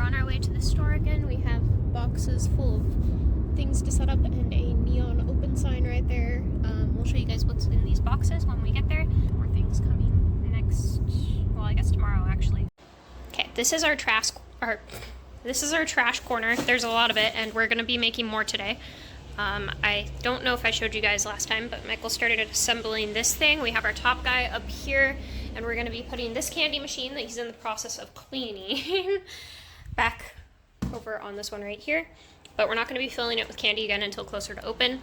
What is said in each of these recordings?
on our way to the store again. We have boxes full of things to set up and a neon open sign right there. We'll show you guys what's in these boxes when we get there. More things coming next, well, I guess tomorrow actually. Okay, this is our trash corner. There's a lot of it, and we're gonna be making more today. I don't know if I showed you guys last time, but Michael started assembling this thing. We have our top guy up here, and we're gonna be putting this candy machine that he's in the process of cleaning back over on this one right here. But we're not going to be filling it with candy again until closer to open.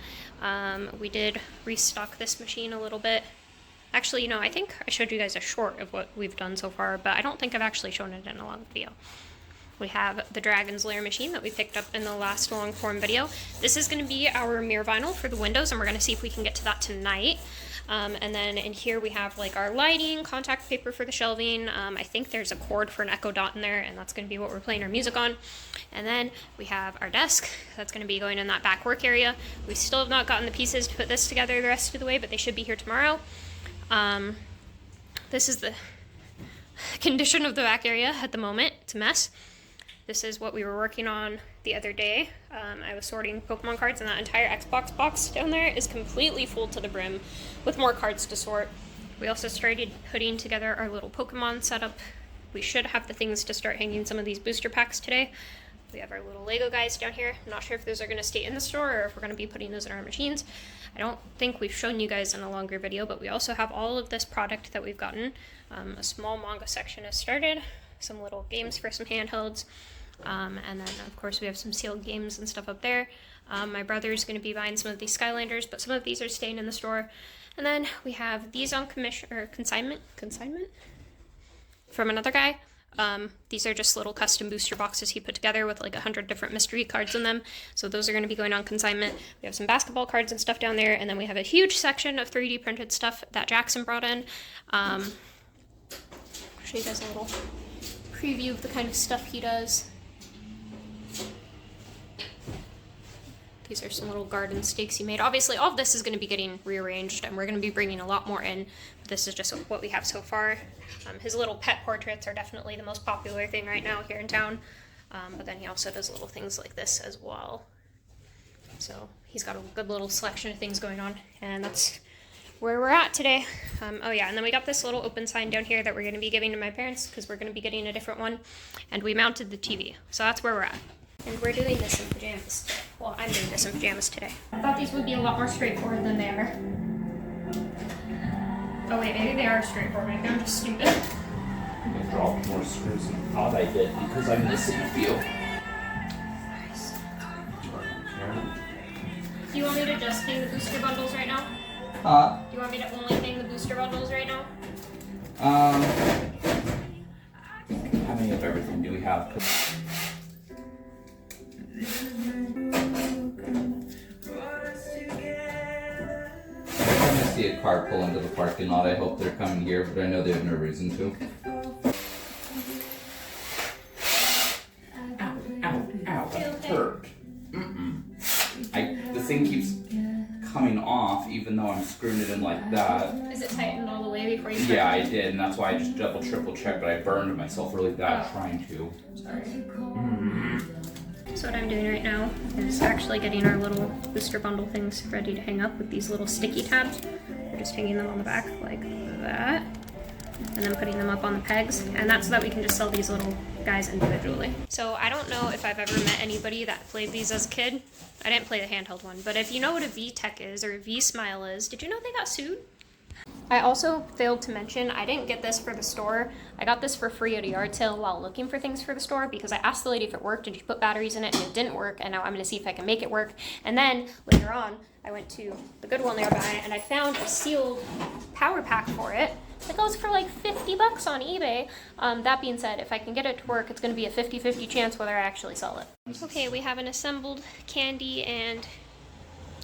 We did restock this machine a little bit. Actually, you know, I think I showed you guys a short of what we've done so far, but I don't think I've actually shown it in a long video. We have the Dragon's Lair machine that we picked up in the last long form video. This is going to be our mirror vinyl for the windows, and we're going to see if we can get to that tonight. And then in here we have like our lighting, contact paper for the shelving. I think there's a cord for an Echo Dot in there, and that's going to be what we're playing our music on. And then we have our desk. That's going to be going in that back work area. We still have not gotten the pieces to put this together the rest of the way, but they should be here tomorrow. This is the condition of the back area at the moment. It's a mess. This is what we were working on the other day. I was sorting Pokemon cards, and that entire Xbox box down there is completely full to the brim with more cards to sort. We also started putting together our little Pokemon setup. We should have the things to start hanging some of these booster packs today. We have our little Lego guys down here. I'm not sure if those are going to stay in the store or if we're going to be putting those in our machines. I don't think we've shown you guys in a longer video, but we also have all of this product that we've gotten. A small manga section has started, some little games for some handhelds. And then, of course, we have some sealed games and stuff up there. My brother's going to be buying some of these Skylanders, but some of these are staying in the store. And then we have these on consignment from another guy. These are just little custom booster boxes he put together with like 100 different mystery cards in them. So those are going to be going on consignment. We have some basketball cards and stuff down there. And then we have a huge section of 3D printed stuff that Jackson brought in. I'll show you guys a little preview of the kind of stuff he does. These are some little garden stakes he made. Obviously, all of this is going to be getting rearranged, and we're going to be bringing a lot more in. But this is just what we have so far. His little pet portraits are definitely the most popular thing right now here in town. But then he also does little things like this as well. So he's got a good little selection of things going on, and that's where we're at today. Oh yeah, and then we got this little open sign down here that we're going to be giving to my parents because we're going to be getting a different one. And we mounted the TV. So that's where we're at. And we're doing this in pajamas today. Well, I'm doing this in pajamas today. I thought these would be a lot more straightforward than they are. Oh wait, maybe they are straightforward. Maybe I'm just stupid. I dropped more screws than I thought I did because I'm missing a few. Nice. Do you want me to just hang the booster bundles right now? Do you want me to only hang the booster bundles right now? How many of everything do we have? I see a car pull into the parking lot. I hope they're coming here, but I know they have no reason to. Ow, that hurt. The thing keeps coming off even though I'm screwing it in like that. Is it tightened all the way before you start? Yeah, I did, and that's why I just double, triple checked, but I burned myself really bad trying to. Sorry. So what I'm doing right now is actually getting our little booster bundle things ready to hang up with these little sticky tabs. We're just hanging them on the back like that, and then putting them up on the pegs, and that's so that we can just sell these little guys individually. So I don't know if I've ever met anybody that played these as a kid. I didn't play the handheld one, but if you know what a V-Tech is or a V-Smile is, did you know they got sued? I also failed to mention, I didn't get this for the store. I got this for free at a yard sale while looking for things for the store because I asked the lady if it worked and she put batteries in it and it didn't work, and now I'm going to see if I can make it work. And then later on, I went to the Goodwill nearby and I found a sealed power pack for it. It goes for like 50 bucks on eBay. That being said, if I can get it to work, it's going to be a 50-50 chance whether I actually sell it. Okay, we have an assembled candy and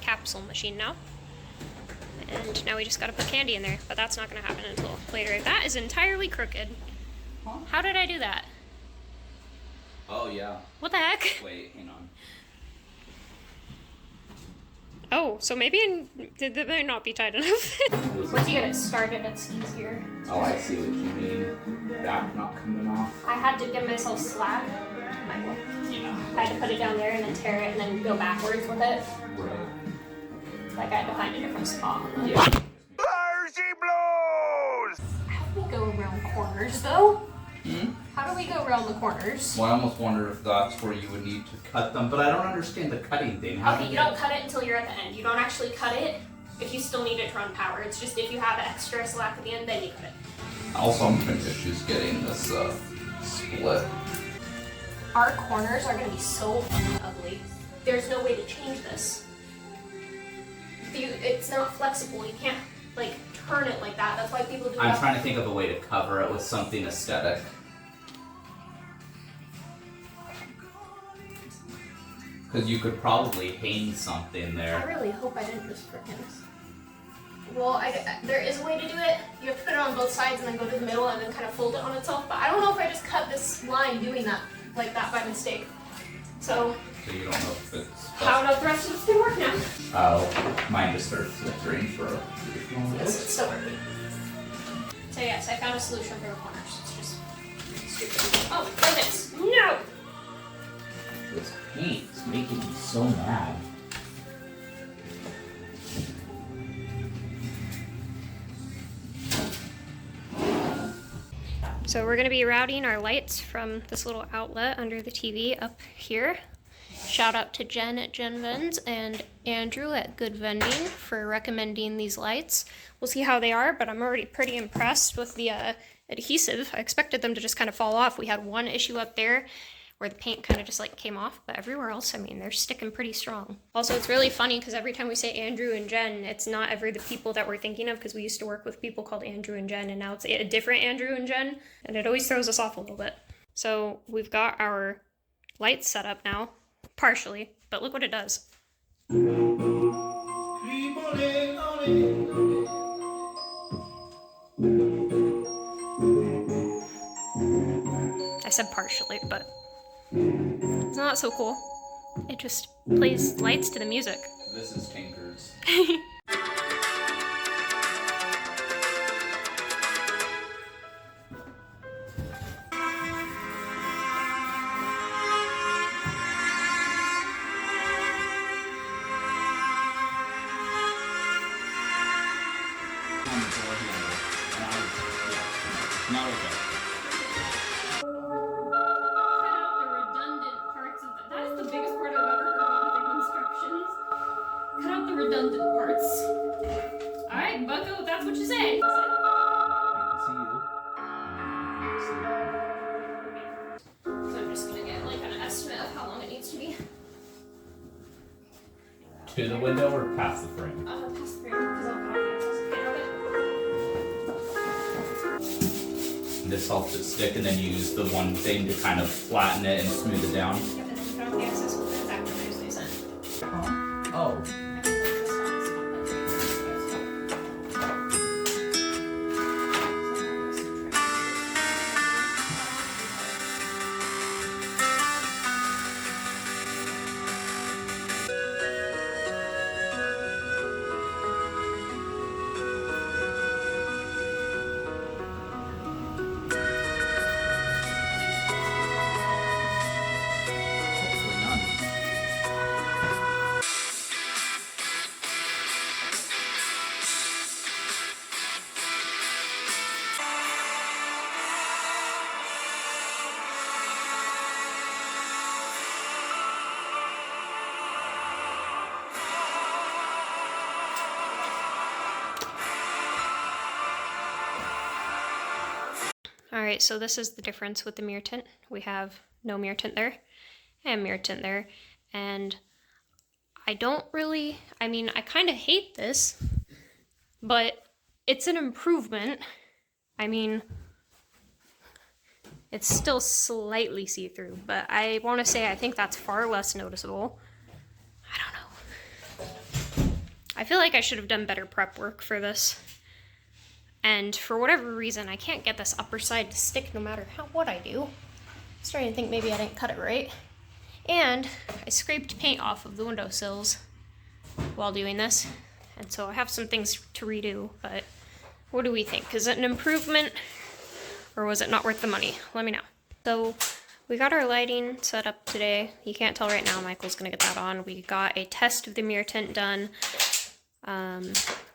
capsule machine now. And now we just gotta put candy in there, but that's not gonna happen until later. That is entirely crooked. Huh? How did I do that? Oh, yeah. What the heck? Wait, hang on. Oh, so maybe that might not be tight enough. Once you get it started, it's easier. Oh, I see what you mean. That not coming off. I had to give myself slack Michael. I had to put it down there and then tear it and then go backwards with it. Right. Like I had to find a different spot. Yeah. Mercy blows! How do we go around corners though? Hmm? How do we go around the corners? Well, I almost wonder if that's where you would need to cut them, but I don't understand the cutting thing. How Okay, do you don't cut it until you're at the end. You don't actually cut it if you still need it to run power. It's just if you have extra slack at the end, then you cut it. Also, I'm having issues getting this split. Our corners are gonna be so ugly. There's no way to change this. It's not flexible. You can't like turn it like that. That's why people do. I'm trying to think of a way to cover it with something aesthetic. Because you could probably hang something I there. really hope I didn't just freaking. Well, there is a way to do it. You have to put it on both sides and then go to the middle and then kind of fold it on itself. But I don't know if I just cut this line doing that like that by mistake. So You don't know if it's. I don't know if the rest of it's gonna work now. Oh, mine just started filtering for a few Yes, minutes. it's still working. So yes, I found a solution for the corners. It's just stupid. Oh, goodness. No! This paint is making me so mad. So we're gonna be routing our lights from this little outlet under the TV up here. Shout out to Jen at Gen Vends and Andrew at Good Vending for recommending these lights. We'll see how they are, but I'm already pretty impressed with the adhesive. I expected them to just kind of fall off. We had one issue up there where the paint kind of just like came off, but everywhere else, I mean, they're sticking pretty strong. Also, it's really funny because every time we say Andrew and Jen, it's not ever the people that we're thinking of, because we used to work with people called Andrew and Jen, and now it's a different Andrew and Jen, and it always throws us off a little bit. So we've got our lights set up now, partially, but look what it does. I said partially, but it's not so cool. It just plays lights to the music. This is Tinker's. Not okay. Cut out the redundant parts of that is the biggest part I've ever heard on thing instructions. Cut out the redundant parts. Alright, Bucko, that's what you say. I So I'm just gonna get like an estimate of how long it needs to be. can see you. To the window or past the frame? Past the frame, because I'll cut off the excess paint of it. This helps it stick, and then you use the one thing to kind of flatten it and smooth it down. Yep, and then cut off the excess with the exact numbers they sent. Oh. Hopefully none. Alright, so this is the difference with the mirror tint. We have no mirror tint there and mirror tint there. And I don't really, I mean, I kind of hate this, but it's an improvement. I mean, it's still slightly see-through, but I want to say I think that's far less noticeable. I don't know. I feel like I should have done better prep work for this. And for whatever reason, I can't get this upper side to stick no matter what I do. I'm starting to think maybe I didn't cut it right. And I scraped paint off of the windowsills while doing this. And so I have some things to redo, but what do we think? Is it an improvement or was it not worth the money? Let me know. So we got our lighting set up today. You can't tell right now, Michael's gonna get that on. We got a test of the mirror tint done.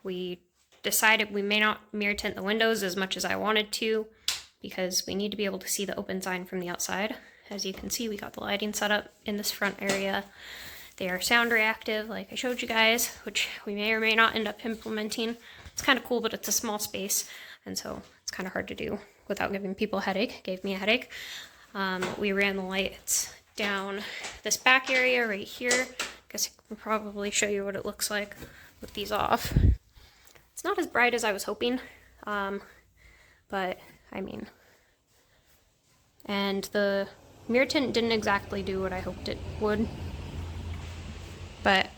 We decided we may not mirror tint the windows as much as I wanted to because we need to be able to see the open sign from the outside. As you can see, we got the lighting set up in this front area. They are sound reactive, like I showed you guys, which we may or may not end up implementing. It's kind of cool, but it's a small space, and so it's kind of hard to do without giving people a headache. It gave me a headache. We ran the lights down this back area right here. I guess I can probably show you what it looks like with these off. It's not as bright as I was hoping, but I mean, and the mirror tint didn't exactly do what I hoped it would. But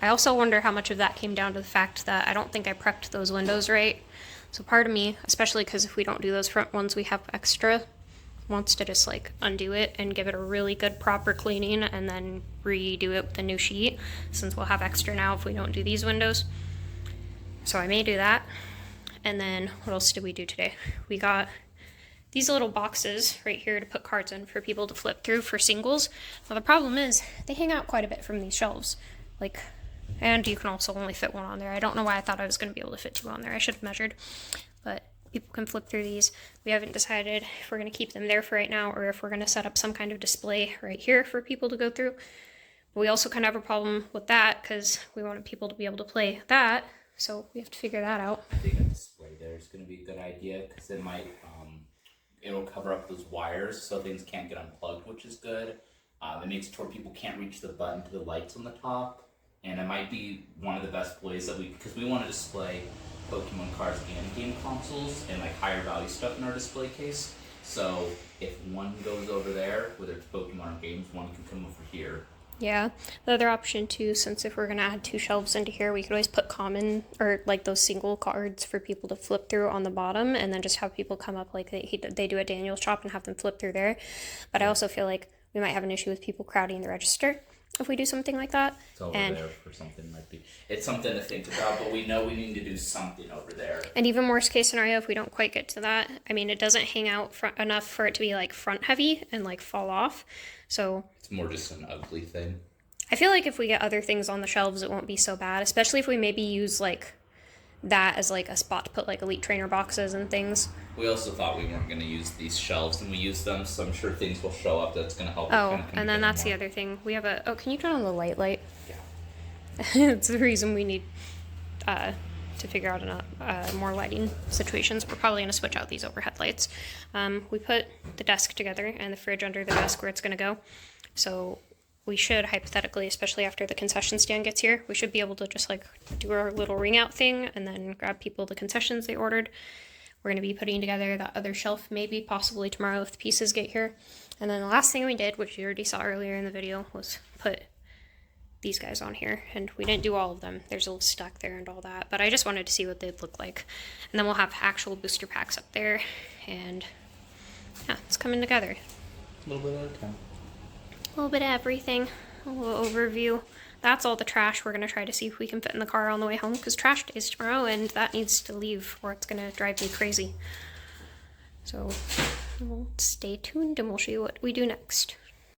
I also wonder how much of that came down to the fact that I don't think I prepped those windows right. So part of me, especially because if we don't do those front ones, we have extra, wants to just like undo it and give it a really good proper cleaning and then redo it with a new sheet, since we'll have extra now if we don't do these windows. So I may do that. And then what else did we do today? We got these little boxes right here to put cards in for people to flip through for singles. Now the problem is they hang out quite a bit from these shelves. Like, and you can also only fit one on there. I don't know why I thought I was going to be able to fit two on there. I should have measured, but people can flip through these. We haven't decided if we're going to keep them there for right now or if we're going to set up some kind of display right here for people to go through. But we also kind of have a problem with that because we wanted people to be able to play that, so we have to figure that out. I think a display there is going to be a good idea because it might, it'll cover up those wires so things can't get unplugged, which is good. It makes it to where people can't reach the button to the lights on the top, and it might be one of the best ways that because we want to display Pokemon cards and game consoles and like higher value stuff in our display case. So if one goes over there, whether it's Pokemon or games, one can come over here. Yeah, the other option too, since if we're going to add two shelves into here, we could always put common or like those single cards for people to flip through on the bottom and then just have people come up like they do at Daniel's shop and have them flip through there. But I also feel like we might have an issue with people crowding the register if we do something like that. It's over there for something might be. It's something to think about, but we know we need to do something over there. And even worst case scenario, if we don't quite get to that, I mean, it doesn't hang out enough for it to be like front heavy and like fall off. So it's more just an ugly thing. I feel like if we get other things on the shelves, it won't be so bad, especially if we maybe use like that as like a spot to put like Elite Trainer boxes and things. We also thought we weren't going to use these shelves, and we use them, so I'm sure things will show up that's going to help. Oh, and then that's the other thing. We have a, can you turn on the light? Yeah. It's the reason we need to figure out more lighting situations. We're probably going to switch out these overhead lights. We put the desk together and the fridge under the desk where it's going to go. So we should hypothetically, especially after the concession stand gets here, we should be able to just like do our little ring out thing and then grab people the concessions they ordered. We're going to be putting together that other shelf maybe possibly tomorrow if the pieces get here. And then the last thing we did, which you already saw earlier in the video, was put these guys on here. And we didn't do all of them. There's a little stack there and all that. But I just wanted to see what they'd look like. And then we'll have actual booster packs up there. And yeah, it's coming together. A little bit at a time. A little bit of everything, a little overview. That's all the trash we're going to try to see if we can fit in the car on the way home, because trash day is tomorrow and that needs to leave or it's going to drive me crazy. So we'll stay tuned and we'll show you what we do next.